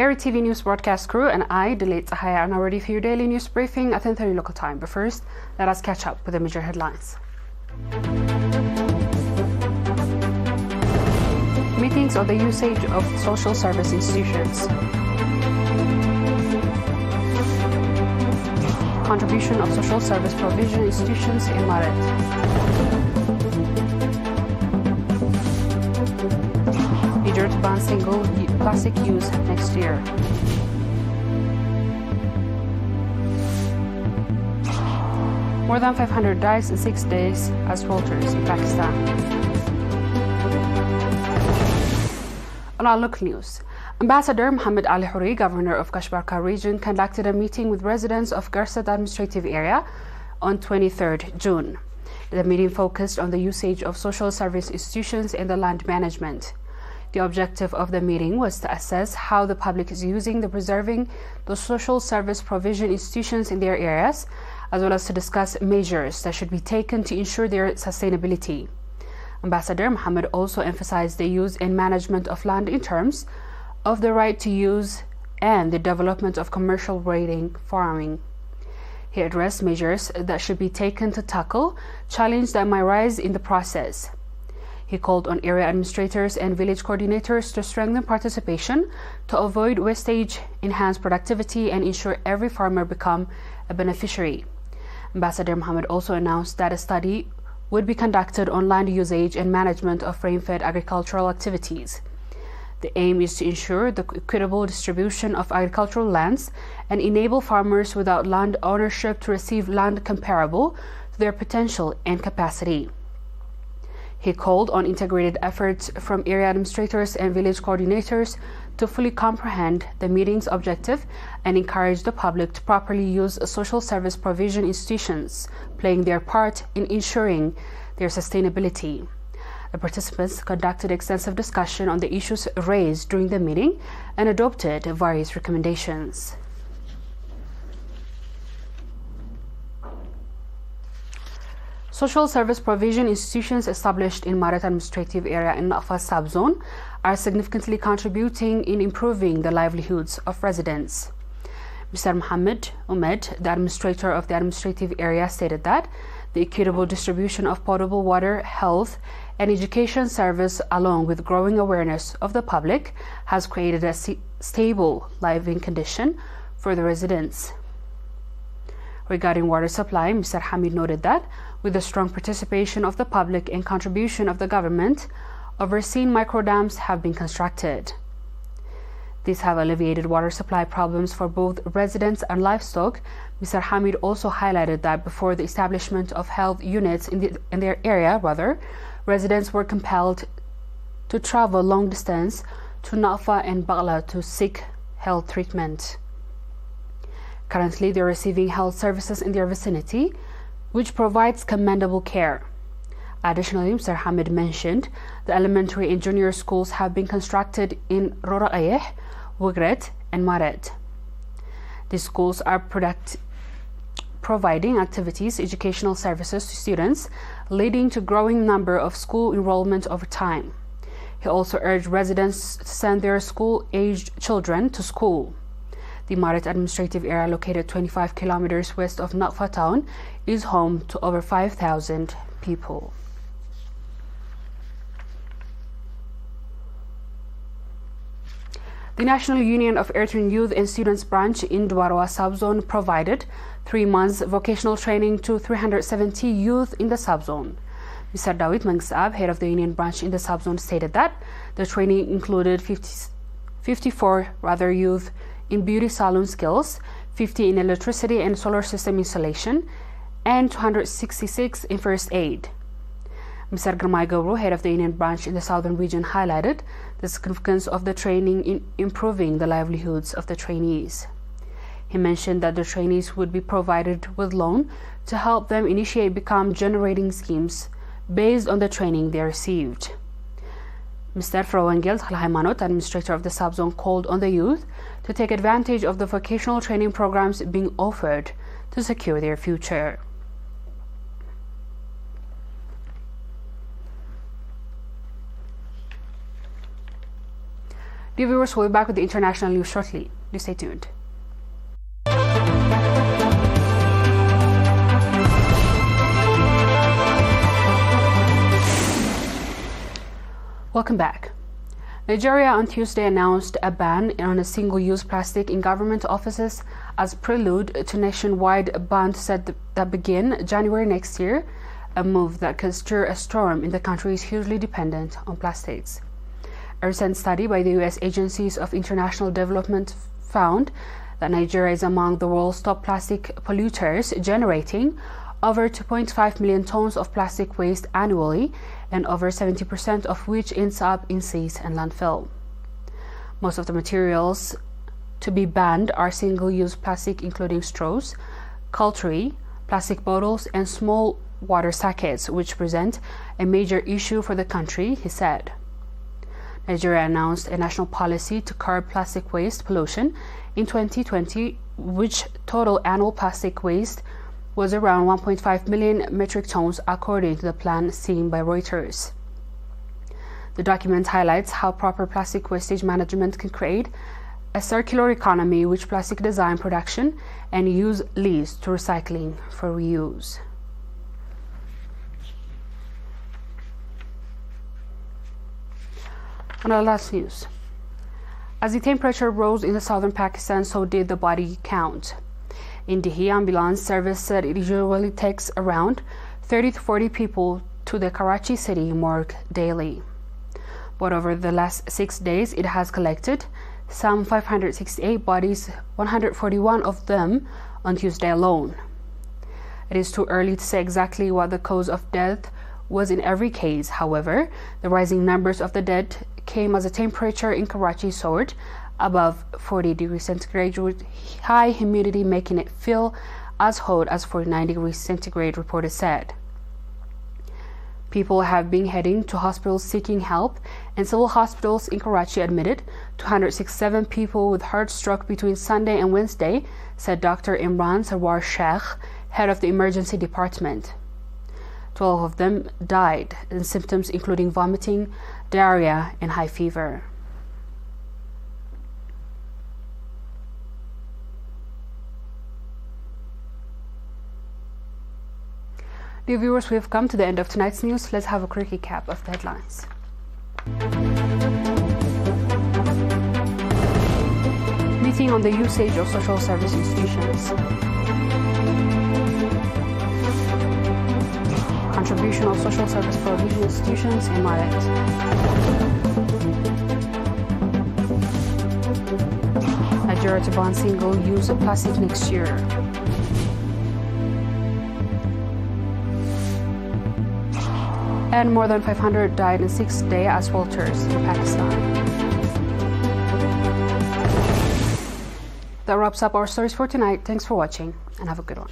ERi-TV news broadcast crew and I, Delayed Sahaya, are now ready for your daily news briefing at 10:30 local time. But first, let us catch up with the major headlines. Meetings on the usage of social service institutions. Contribution of social service provision institutions in Maret. Niger to ban single plastic use next year. More than 500 dies in 6 days as swelters in Pakistan. On our local news, Ambassador Mohammed Ali Houri, Governor of Kashbarka region, conducted a meeting with residents of Garsad administrative area on 23rd June. The meeting focused on the usage of social service institutions in the land management. The objective of the meeting was to assess how the public is using the preserving the social service provision institutions in their areas, as well as to discuss measures that should be taken to ensure their sustainability. Ambassador Mohammed also emphasized the use and management of land in terms of the right to use and the development of commercial grading farming. He addressed measures that should be taken to tackle challenges that might rise in the process. He called on area administrators and village coordinators to strengthen participation to avoid wastage, enhance productivity, and ensure every farmer become a beneficiary. Ambassador Mohammed also announced that a study would be conducted on land usage and management of rain-fed agricultural activities. The aim is to ensure the equitable distribution of agricultural lands and enable farmers without land ownership to receive land comparable to their potential and capacity. He called on integrated efforts from area administrators and village coordinators to fully comprehend the meeting's objective and encourage the public to properly use social service provision institutions, playing their part in ensuring their sustainability. The participants conducted extensive discussion on the issues raised during the meeting and adopted various recommendations. Social service provision institutions established in Maret administrative area in Naqfa subzone are significantly contributing in improving the livelihoods of residents. Mr. Mohammed Umed, the administrator of the administrative area, stated that the equitable distribution of potable water, health, and education service, along with growing awareness of the public, has created a stable living condition for the residents. Regarding water supply, Mr. Hamid noted that with the strong participation of the public and contribution of the government, overseen microdams have been constructed. These have alleviated water supply problems for both residents and livestock. Mr. Hamid also highlighted that before the establishment of health units in their area, residents were compelled to travel long distance to Naqfa and Bagla to seek health treatment. Currently, they are receiving health services in their vicinity, which provides commendable care. Additionally, Mr. Hamid mentioned the elementary and junior schools have been constructed in Roraqayeh, Wigret, and Maret. These schools are providing activities, educational services to students, leading to growing number of school enrollment over time. He also urged residents to send their school-aged children to school. The Maret administrative area, located 25 kilometers west of Naqfa town, is home to over 5,000 people. The National Union of Eritrean Youth and Students branch in Dwarwa subzone provided 3 months vocational training to 370 youth in the subzone. Mr. Dawit Mangsab, head of the union branch in the subzone, stated that the training included 54 youth in beauty salon skills, 50 in electricity and solar system installation, and 266 in first aid. Mr. Gramai Gabru, head of the union branch in the southern region, highlighted the significance of the training in improving the livelihoods of the trainees. He mentioned that the trainees would be provided with loan to help them become generating schemes based on the training they received. Mr. Frowengeld Halhaimanot, administrator of the subzone, called on the youth to take advantage of the vocational training programs being offered to secure their future. Dear viewers, we'll be back with the international news shortly. Please stay tuned. Welcome back. Nigeria on Tuesday announced a ban on single-use plastic in government offices as prelude to nationwide bans set that begin January next year, a move that could stir a storm in the country is hugely dependent on plastics. A recent study by the U.S. Agencies of International Development found that Nigeria is among the world's top plastic polluters, generating over 2.5 million tons of plastic waste annually, and over 70% of which ends up in seas and landfill. Most of the materials to be banned are single-use plastic, including straws, cutlery, plastic bottles, and small water sachets, which present a major issue for the country, he said. Nigeria announced a national policy to curb plastic waste pollution in 2020, which total annual plastic waste was around 1.5 million metric tons, according to the plan seen by Reuters. The document highlights how proper plastic wastage management can create a circular economy, which plastic design, production, and use leads to recycling for reuse. On our last news, as the temperature rose in the southern Pakistan, so did the body count. In Delhi, ambulance service said it usually takes around 30 to 40 people to the Karachi city morgue daily. But over the last 6 days, it has collected some 568 bodies, 141 of them on Tuesday alone. It is too early to say exactly what the cause of death was in every case. However, the rising numbers of the dead came as the temperature in Karachi soared above 40 degrees centigrade, with high humidity making it feel as hot as 49 degrees centigrade, reporters said. People have been heading to hospitals seeking help, and civil hospitals in Karachi admitted 267 people with heart stroke between Sunday and Wednesday, said Dr. Imran Sarwar Sheikh, head of the emergency department. 12 of them died, and symptoms including vomiting, diarrhea, and high fever. Dear viewers, we have come to the end of tonight's news. Let's have a quick recap of the headlines. Meeting on the usage of social service institutions. Contribution of social service provision institutions in Malet. Nigeria to ban single-use plastic next year. And more than 500 died in 6-day as swelters in Pakistan. That wraps up our stories for tonight. Thanks for watching and have a good one.